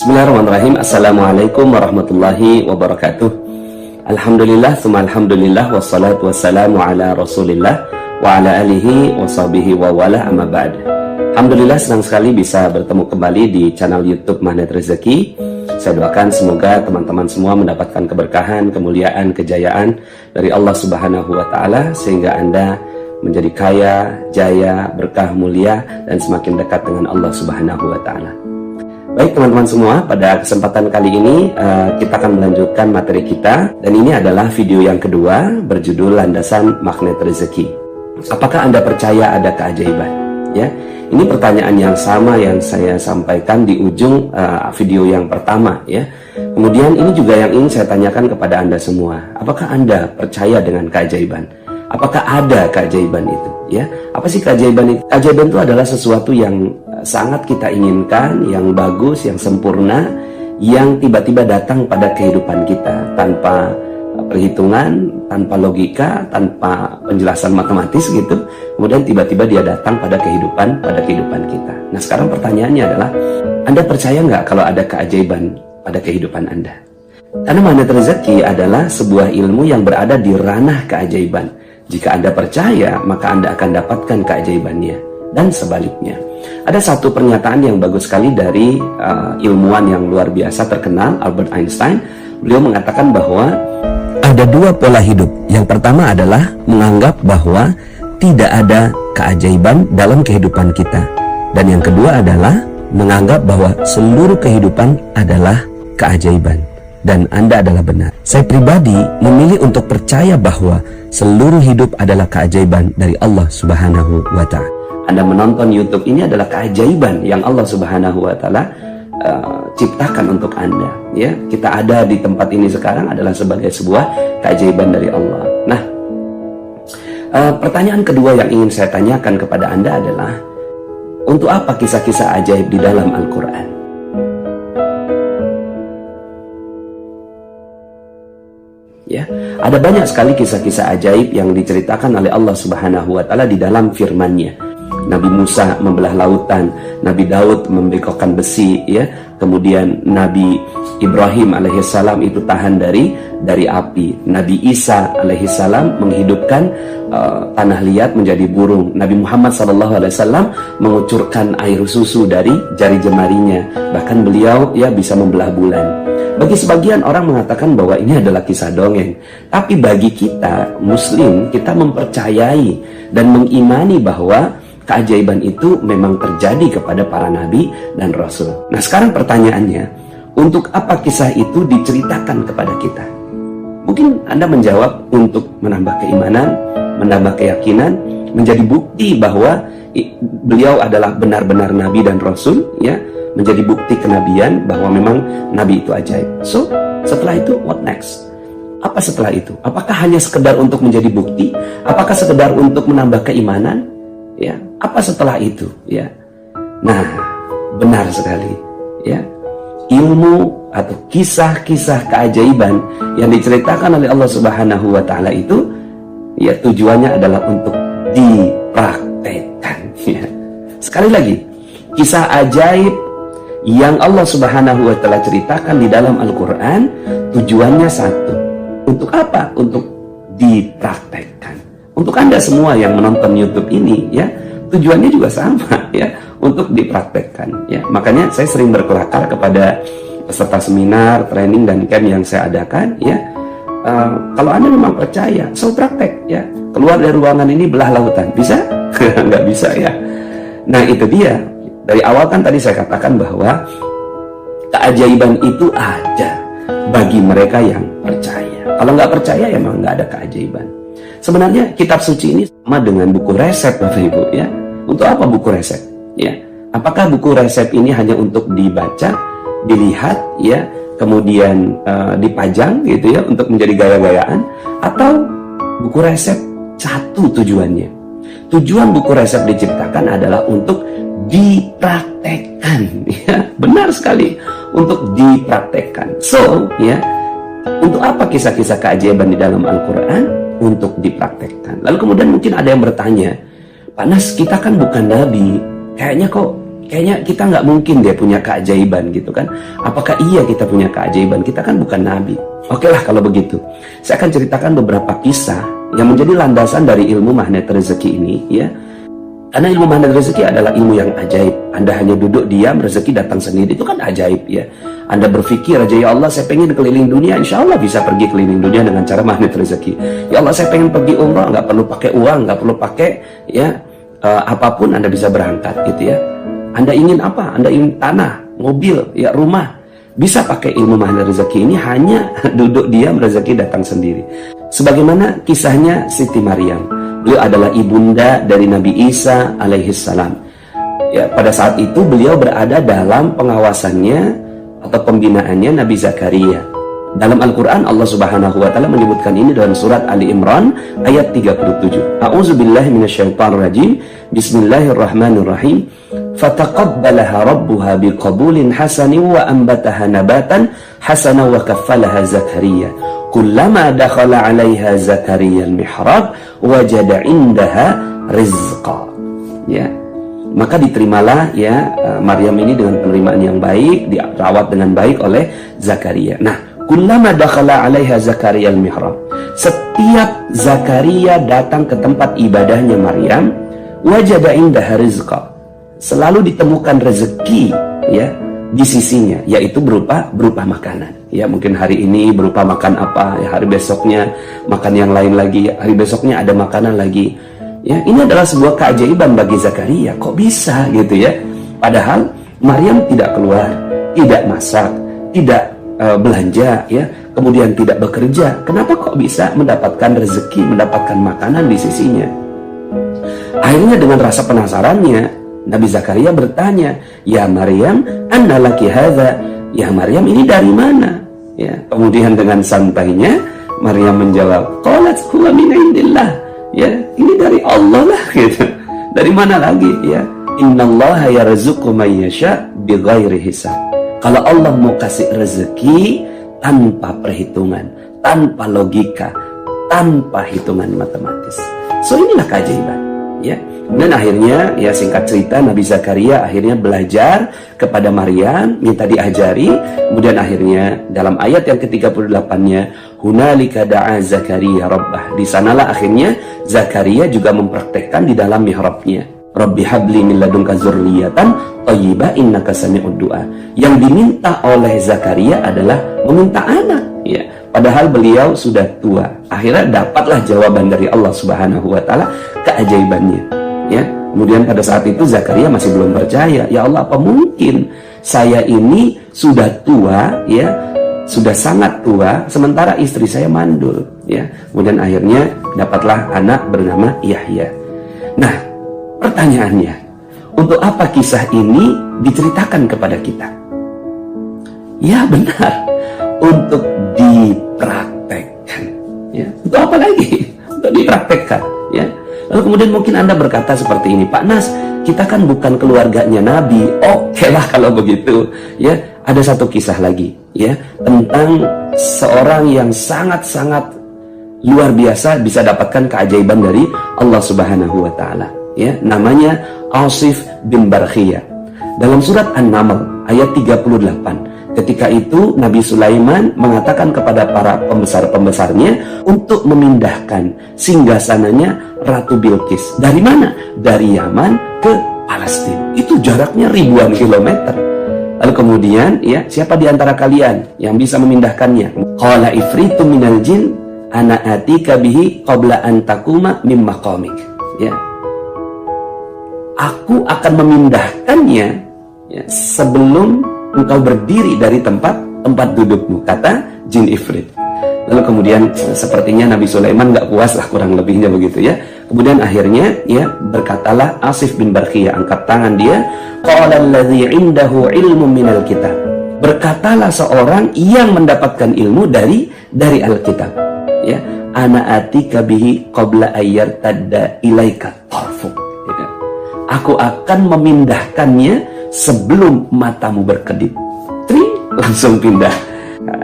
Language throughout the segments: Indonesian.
Bismillahirrahmanirrahim. Assalamualaikum warahmatullahi wabarakatuh. Alhamdulillah, summa alhamdulillah, wassalatu wassalamu ala rasulillah wa ala alihi wa sahbihi wa wala amma ba'd. Alhamdulillah, senang sekali bisa bertemu kembali di channel YouTube Magnet Rezeki. Saya doakan semoga teman-teman semua mendapatkan keberkahan, kemuliaan, kejayaan dari Allah Subhanahu wa Ta'ala, sehingga Anda menjadi kaya, jaya, berkah, mulia, dan semakin dekat dengan Allah Subhanahu wa Ta'ala. Baik teman-teman semua, pada kesempatan kali ini kita akan melanjutkan materi kita, dan ini adalah video yang kedua berjudul Landasan Magnet Rezeki. Apakah Anda percaya ada keajaiban? Ya, ini pertanyaan yang sama yang saya sampaikan di ujung video yang pertama. Ya, kemudian ini juga yang ingin saya tanyakan kepada Anda semua. Apakah Anda percaya dengan keajaiban? Apakah ada keajaiban itu? Ya, apa sih keajaiban itu? Keajaiban itu adalah sesuatu yang sangat kita inginkan, yang bagus, yang sempurna, yang tiba-tiba datang pada kehidupan kita tanpa perhitungan, tanpa logika, tanpa penjelasan matematis gitu. Kemudian tiba-tiba dia datang pada kehidupan kita. Nah, sekarang pertanyaannya adalah, Anda percaya nggak kalau ada keajaiban pada kehidupan Anda? Karena magnet rezeki adalah sebuah ilmu yang berada di ranah keajaiban. Jika Anda percaya, maka Anda akan dapatkan keajaibannya, dan sebaliknya. Ada satu pernyataan yang bagus sekali dari ilmuwan yang luar biasa terkenal, Albert Einstein. Beliau mengatakan bahwa ada dua pola hidup. Yang pertama adalah menganggap bahwa tidak ada keajaiban dalam kehidupan kita, dan yang kedua adalah menganggap bahwa seluruh kehidupan adalah keajaiban, dan Anda adalah benar. Saya pribadi memilih untuk percaya bahwa seluruh hidup adalah keajaiban dari Allah Subhanahu wa Ta'ala. Anda menonton YouTube ini adalah keajaiban yang Allah Subhanahu wa Ta'ala ciptakan untuk Anda. Ya, kita ada di tempat ini sekarang adalah sebagai sebuah keajaiban dari Allah. Nah, pertanyaan kedua yang ingin saya tanyakan kepada Anda adalah, untuk apa kisah-kisah ajaib di dalam Al-Quran? Ya, ada banyak sekali kisah-kisah ajaib yang diceritakan oleh Allah Subhanahu wa Ta'ala di dalam firman-Nya. Nabi Musa membelah lautan, Nabi Daud membengkokkan besi, ya. Kemudian Nabi Ibrahim alaihissalam itu tahan dari api. Nabi Isa alaihissalam menghidupkan tanah liat menjadi burung. Nabi Muhammad SAW mengucurkan air susu dari jari jemarinya. Bahkan beliau ya bisa membelah bulan. Bagi sebagian orang mengatakan bahwa ini adalah kisah dongeng. Tapi bagi kita Muslim, kita mempercayai dan mengimani bahwa keajaiban itu memang terjadi kepada para nabi dan rasul. Nah, sekarang pertanyaannya, untuk apa kisah itu diceritakan kepada kita? Mungkin Anda menjawab untuk menambah keimanan, menambah keyakinan, menjadi bukti bahwa beliau adalah benar-benar nabi dan rasul, ya, menjadi bukti kenabian bahwa memang nabi itu ajaib. So, setelah itu what next? Apa setelah itu? Apakah hanya sekedar untuk menjadi bukti? Apakah sekedar untuk menambah keimanan? Ya, apa setelah itu? Ya, nah, benar sekali. Ya, ilmu atau kisah-kisah keajaiban yang diceritakan oleh Allah Subhanahu wa Ta'ala itu, ya, tujuannya adalah untuk dipraktekkan. Ya. Sekali lagi, kisah ajaib yang Allah Subhanahu wa Ta'ala ceritakan di dalam Al-Quran, tujuannya satu. Untuk apa? Untuk dipraktekkan. Untuk Anda semua yang menonton YouTube ini, ya, tujuannya juga sama, ya, untuk dipraktekkan. Ya, makanya saya sering berkelakar kepada peserta seminar, training, dan camp yang saya adakan. Ya, kalau Anda memang percaya, so praktek. Ya, keluar dari ruangan ini belah lautan, bisa? Nggak bisa, ya. Nah, itu dia. Dari awal kan tadi saya katakan bahwa keajaiban itu ada bagi mereka yang percaya. Kalau nggak percaya, emang nggak ada keajaiban. Sebenarnya kitab suci ini sama dengan buku resep, Bapak Ibu, ya. Untuk apa buku resep? Ya, apakah buku resep ini hanya untuk dibaca, dilihat, ya, kemudian dipajang gitu, ya, untuk menjadi gaya-gayaan, atau buku resep satu tujuannya? Tujuan buku resep diciptakan adalah untuk dipraktekkan, ya, benar sekali, untuk dipraktekkan. So, ya, untuk apa kisah-kisah keajaiban di dalam Al-Quran? Untuk dipraktekkan. Lalu kemudian mungkin ada yang bertanya, Pak Nas, kita kan bukan nabi, kayaknya kok kayaknya kita nggak mungkin dia punya keajaiban gitu kan. Apakah iya kita punya keajaiban? Kita kan bukan nabi. Oke lah kalau begitu. Saya akan ceritakan beberapa kisah yang menjadi landasan dari ilmu magnet rezeki ini ya. Karena ilmu magnet rezeki adalah ilmu yang ajaib. Anda hanya duduk diam, rezeki datang sendiri. Itu kan ajaib ya. Anda berpikir aja, ya Allah saya pengen keliling dunia, insya Allah bisa pergi keliling dunia dengan cara magnet rezeki. Ya Allah saya pengen pergi umrah, nggak perlu pakai uang, nggak perlu pakai ya apapun, Anda bisa berangkat gitu ya. Anda ingin apa? Anda ingin tanah, mobil, ya rumah, bisa pakai ilmu magnet rezeki ini. Hanya duduk diam, rezeki datang sendiri. Sebagaimana kisahnya Siti Maryam. Beliau adalah ibunda dari Nabi Isa alaihissalam. Ya, pada saat itu beliau berada dalam pengawasannya atau pembinaannya Nabi Zakaria. Dalam Al-Quran Allah Subhanahu wa Ta'ala menyebutkan ini dalam surat Ali Imran ayat 37. A'udzubillahi minasyaitonirrajim. Bismillahirrahmanirrahim. Fataqabbalaha rabbuha biqabulin hasanin wa anbataha nabatan hasanan wa kaffalaha Zakaria. Kullama dakhala 'alaiha Zakaria al-mihrab wajada 'indaha rizqa. Ya. Maka diterimalah ya Maryam ini dengan penerimaan yang baik, dirawat dengan baik oleh Zakaria. Nah, kullama dakhala 'alaiha Zakaria al-mihrab. Setiap Zakaria datang ke tempat ibadahnya Maryam, wajada indaha rizqa. Selalu ditemukan rezeki ya di sisinya, yaitu berupa makanan. Ya, mungkin hari ini berupa makan apa, ya hari besoknya makan yang lain lagi, hari besoknya ada makanan lagi. Ya, ini adalah sebuah keajaiban bagi Zakaria. Kok bisa gitu ya? Padahal Maryam tidak keluar, tidak masak, tidak belanja, ya, kemudian tidak bekerja. Kenapa kok bisa mendapatkan rezeki, mendapatkan makanan di sisinya? Akhirnya dengan rasa penasarannya, Nabi Zakaria bertanya, "Ya Maryam, anna laki hadza?" Ya Maryam, ini dari mana? Ya, kemudian dengan santainya Maryam menjawab, "Qalat huwa min indillah." Ya, ini dari Allah lah gitu. Dari mana lagi ya? Innallaha yarzuqu man yasha bighairi hisab. Kalau Allah mau kasih rezeki tanpa perhitungan, tanpa logika, tanpa hitungan matematis. So inilah keajaiban, ya. Dan akhirnya ya singkat cerita Nabi Zakaria akhirnya belajar kepada Maryam, minta diajari. Kemudian akhirnya dalam ayat yang ke-38-nya, hunalika da'a Zakaria rabbah. Di sanalah akhirnya Zakaria juga mempraktekkan di dalam mihrabnya. Rabbi habli min ladunka dzurriyyatan thayyibah innaka sami'ud du'a. Yang diminta oleh Zakaria adalah meminta anak, ya. Padahal beliau sudah tua. Akhirnya dapatlah jawaban dari Allah Subhanahu wa Ta'ala, keajaibannya. Ya, kemudian pada saat itu Zakaria masih belum percaya. Ya Allah, apa mungkin saya ini sudah tua, ya, sudah sangat tua, sementara istri saya mandul, ya. Kemudian akhirnya dapatlah anak bernama Yahya. Nah, pertanyaannya, untuk apa kisah ini diceritakan kepada kita? Ya benar, untuk dipraktekkan. Ya, untuk apa lagi? Untuk dipraktekkan, ya. Lalu kemudian mungkin Anda berkata seperti ini, Pak Nas, kita kan bukan keluarganya Nabi. Oke lah kalau begitu, ya. Ada satu kisah lagi, ya, tentang seorang yang sangat-sangat luar biasa bisa dapatkan keajaiban dari Allah Subhanahu wa Ta'ala, ya. Namanya Asif bin Barkhiyah. Dalam surat An-Naml ayat 38, ketika itu Nabi Sulaiman mengatakan kepada para pembesar-pembesarnya untuk memindahkan singgasananya Ratu Bilqis. Dari mana? Dari Yaman ke Palestina. Itu jaraknya ribuan kilometer. Lalu kemudian, ya, siapa di antara kalian yang bisa memindahkannya? Qala ifritu minal jin ana atika bihi qabla an takuma mim maqamik. Ya. Aku akan memindahkannya, ya, sebelum engkau berdiri dari tempat dudukmu, kata jin ifrit. Lalu kemudian sepertinya Nabi Sulaiman gak puas lah, kurang lebihnya begitu ya. Kemudian akhirnya ya berkatalah Asif bin Barkhiyah, angkat tangan dia, qala allazi indahu ilmu minal kitab. Berkatalah seorang yang mendapatkan ilmu dari Alkitab, ya, ana atika bihi qabla ayyartadda ilaika tarfuk. Ya. Aku akan memindahkannya sebelum matamu berkedip. Langsung pindah.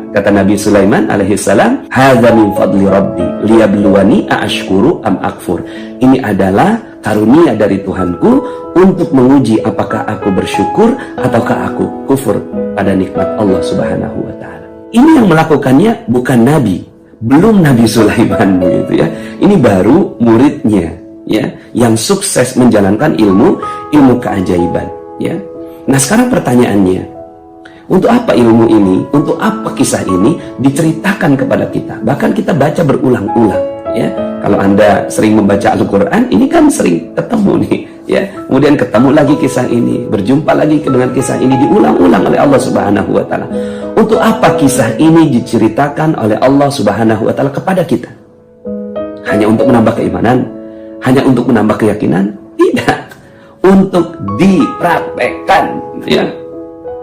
Kata Nabi Sulaiman alaihissalam, hadza min fadli rabbi liyabluwani aashkuru am akfur. Ini adalah karunia dari Tuhanku untuk menguji apakah aku bersyukur ataukah aku kufur pada nikmat Allah Subhanahu wa Ta'ala. Ini yang melakukannya bukan Nabi, belum Nabi Sulaiman begitu ya. Ini baru muridnya ya, yang sukses menjalankan ilmu keajaiban ya. Nah, sekarang pertanyaannya, untuk apa ilmu ini, untuk apa kisah ini diceritakan kepada kita? Bahkan kita baca berulang-ulang ya. Kalau Anda sering membaca Al-Quran, ini kan sering ketemu nih ya. Kemudian ketemu lagi kisah ini, berjumpa lagi dengan kisah ini, diulang-ulang oleh Allah Subhanahu wa Ta'ala. Untuk apa kisah ini diceritakan oleh Allah Subhanahu wa Ta'ala kepada kita? Hanya untuk menambah keimanan? Hanya untuk menambah keyakinan? Tidak. Untuk dipraktekkan ya.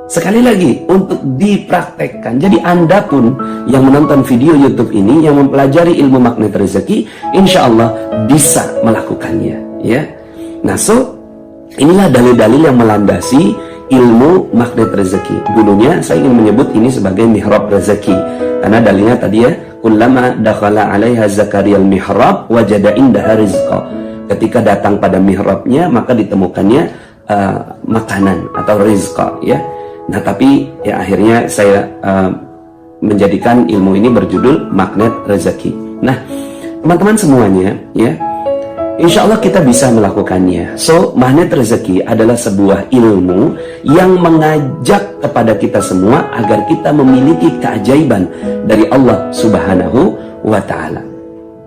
Sekali lagi, untuk dipraktekkan. Jadi Anda pun yang menonton video YouTube ini, yang mempelajari ilmu magnet rezeki, insya Allah bisa melakukannya ya. Nah, inilah dalil-dalil yang melandasi ilmu magnet rezeki. Dulunya saya ingin menyebut ini sebagai mihrab rezeki, karena dalilnya tadi ya, kullama dakhala 'alaiha Zakaria al-mihrab wajada indaha rizqa. Ketika datang pada mihrabnya, maka ditemukannya makanan atau rizqa ya. Nah, tapi ya akhirnya saya menjadikan ilmu ini berjudul magnet rezeki. Nah, teman-teman semuanya ya, insya Allah kita bisa melakukannya. Magnet rezeki adalah sebuah ilmu yang mengajak kepada kita semua agar kita memiliki keajaiban dari Allah Subhanahu wa Ta'ala.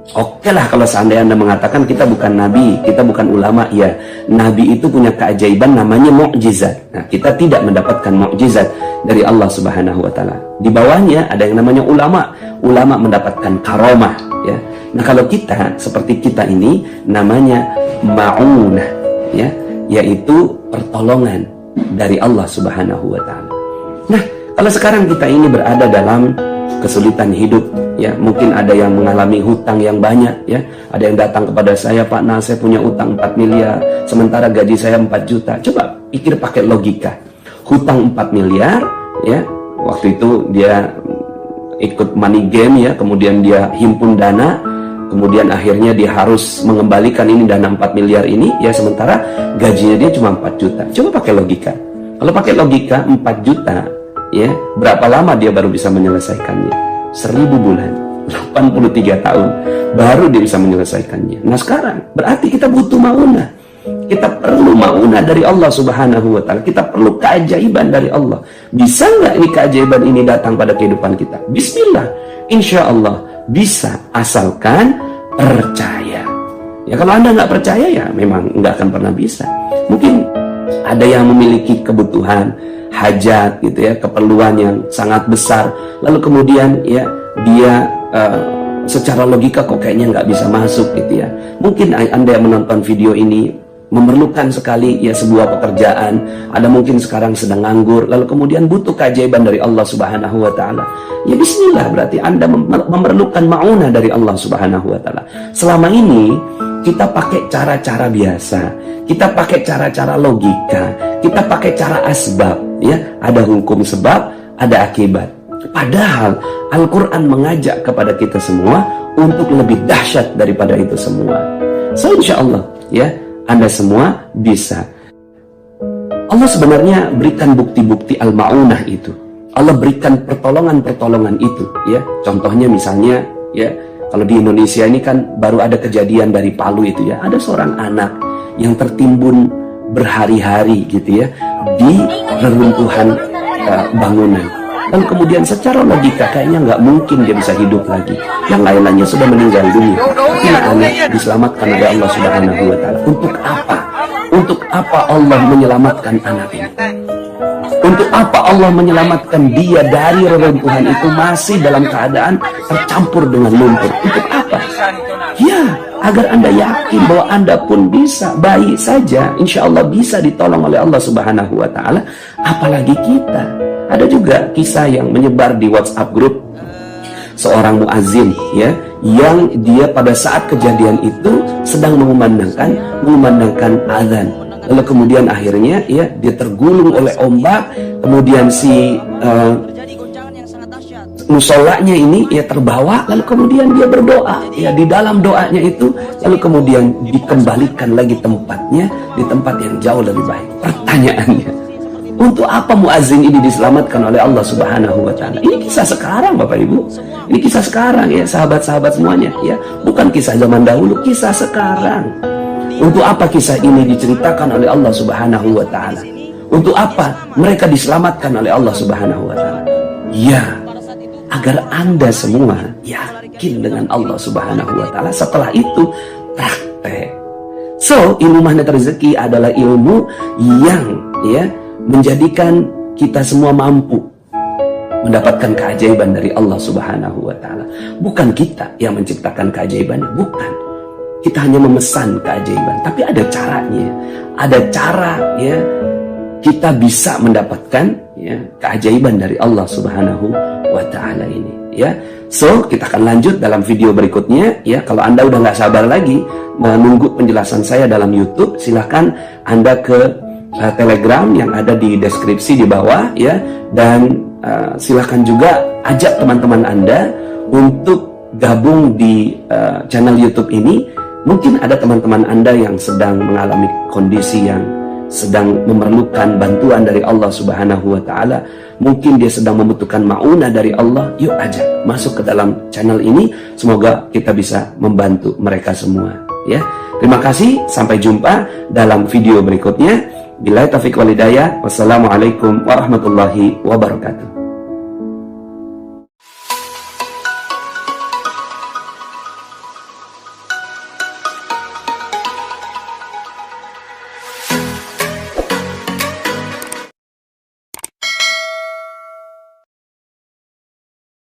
Oke lah kalau seandainya Anda mengatakan kita bukan nabi, kita bukan ulama, ya, nabi itu punya keajaiban namanya mukjizat. Nah, kita tidak mendapatkan mukjizat dari Allah Subhanahu wa Ta'ala. Di bawahnya ada yang namanya ulama. Ulama mendapatkan karomah, ya. Nah, kalau kita seperti kita ini namanya ma'unah, ya, yaitu pertolongan dari Allah Subhanahu wa Ta'ala. Nah, kalau sekarang kita ini berada dalam kesulitan hidup, ya, mungkin ada yang mengalami hutang yang banyak, ya, ada yang datang kepada saya, Pak, nah saya punya utang 4 miliar, sementara gaji saya 4 juta. Coba pikir pakai logika, hutang 4 miliar, ya, waktu itu dia ikut money game, ya, kemudian dia himpun dana, kemudian akhirnya dia harus mengembalikan ini dana 4 miliar ini, ya, sementara gajinya dia cuma 4 juta. Coba pakai logika, kalau pakai logika 4 juta, ya, berapa lama dia baru bisa menyelesaikannya? 1000 bulan, 83 tahun baru dia bisa menyelesaikannya. Nah, sekarang berarti kita butuh maunah. Kita perlu maunah dari Allah Subhanahu wa Ta'ala. Kita perlu keajaiban dari Allah. Bisa nggak ini keajaiban ini datang pada kehidupan kita? Bismillah, insya Allah bisa, asalkan percaya. Ya, kalau Anda nggak percaya, ya memang nggak akan pernah bisa. Mungkin ada yang memiliki kebutuhan, hajat, gitu ya, keperluan yang sangat besar, lalu kemudian, ya, dia secara logika kok kayaknya nggak bisa masuk, gitu ya. Mungkin Anda yang menonton video ini memerlukan sekali, ya, sebuah pekerjaan. Anda mungkin sekarang sedang nganggur, lalu kemudian butuh keajaiban dari Allah Subhanahu wa Ta'ala. Ya, bismillah, berarti Anda memerlukan maunah dari Allah Subhanahu wa Ta'ala. Selama ini kita pakai cara-cara biasa, kita pakai cara-cara logika, kita pakai cara asbab, ya, ada hukum sebab, ada akibat. Padahal Al-Quran mengajak kepada kita semua untuk lebih dahsyat daripada itu semua. So, insya Allah, ya, Anda semua bisa. Allah sebenarnya berikan bukti-bukti al-ma'unah itu. Allah berikan pertolongan-pertolongan itu, ya. Contohnya misalnya, ya, kalau di Indonesia ini kan baru ada kejadian dari Palu itu, ya. Ada seorang anak yang tertimbun berhari-hari, gitu ya, di reruntuhan bangunan. Lalu kemudian secara logika kayaknya nggak mungkin dia bisa hidup lagi. Yang lain-lainnya sudah meninggal dunia. Ini anak diselamatkan oleh Allah Subhanahu wa Ta'ala. Untuk apa? Untuk apa Allah menyelamatkan anak ini? Untuk apa Allah menyelamatkan dia dari reruntuhan itu masih dalam keadaan tercampur dengan lumpur? Untuk apa? Ya, agar Anda yakin bahwa Anda pun bisa, baik saja, insya Allah bisa ditolong oleh Allah Subhanahu wa Ta'ala. Apalagi kita. Ada juga kisah yang menyebar di WhatsApp grup seorang muazin, ya, yang dia pada saat kejadian itu sedang mengumandangkan azan. Lalu kemudian akhirnya, ya, dia tergulung oleh ombak, kemudian si musolanya ini ya terbawa, lalu kemudian dia berdoa. Ya, di dalam doanya itu lalu kemudian dikembalikan lagi tempatnya di tempat yang jauh lebih baik. Pertanyaannya, untuk apa muazin ini diselamatkan oleh Allah Subhanahu wa taala? Ini kisah sekarang Bapak Ibu. Ini kisah sekarang ya, sahabat-sahabat semuanya ya. Bukan kisah zaman dahulu, kisah sekarang. Untuk apa kisah ini diceritakan oleh Allah Subhanahu wa taala? Untuk apa mereka diselamatkan oleh Allah Subhanahu wa taala? Ya, agar Anda semua yakin dengan Allah Subhanahu wa taala. Setelah itu praktek. So, ilmu magnet rezeki adalah ilmu yang ya menjadikan kita semua mampu mendapatkan keajaiban dari Allah Subhanahu wa taala. Bukan kita yang menciptakan keajaibannya, bukan. Kita hanya memesan keajaiban, tapi ada caranya. Ada cara ya kita bisa mendapatkan ya keajaiban dari Allah Subhanahu wa taala ini ya. So, kita akan lanjut dalam video berikutnya ya. Kalau Anda udah nggak sabar lagi menunggu penjelasan saya dalam YouTube, silahkan Anda ke Telegram yang ada di deskripsi di bawah ya, dan silahkan juga ajak teman-teman Anda untuk gabung di channel YouTube ini. Mungkin ada teman-teman Anda yang sedang mengalami kondisi yang sedang memerlukan bantuan dari Allah Subhanahu wa taala. Mungkin dia sedang membutuhkan maunah dari Allah. Yuk ajak masuk ke dalam channel ini. Semoga kita bisa membantu mereka semua ya. Terima kasih, sampai jumpa dalam video berikutnya. Billahi taufiq wal hidayah. Wassalamualaikum warahmatullahi wabarakatuh.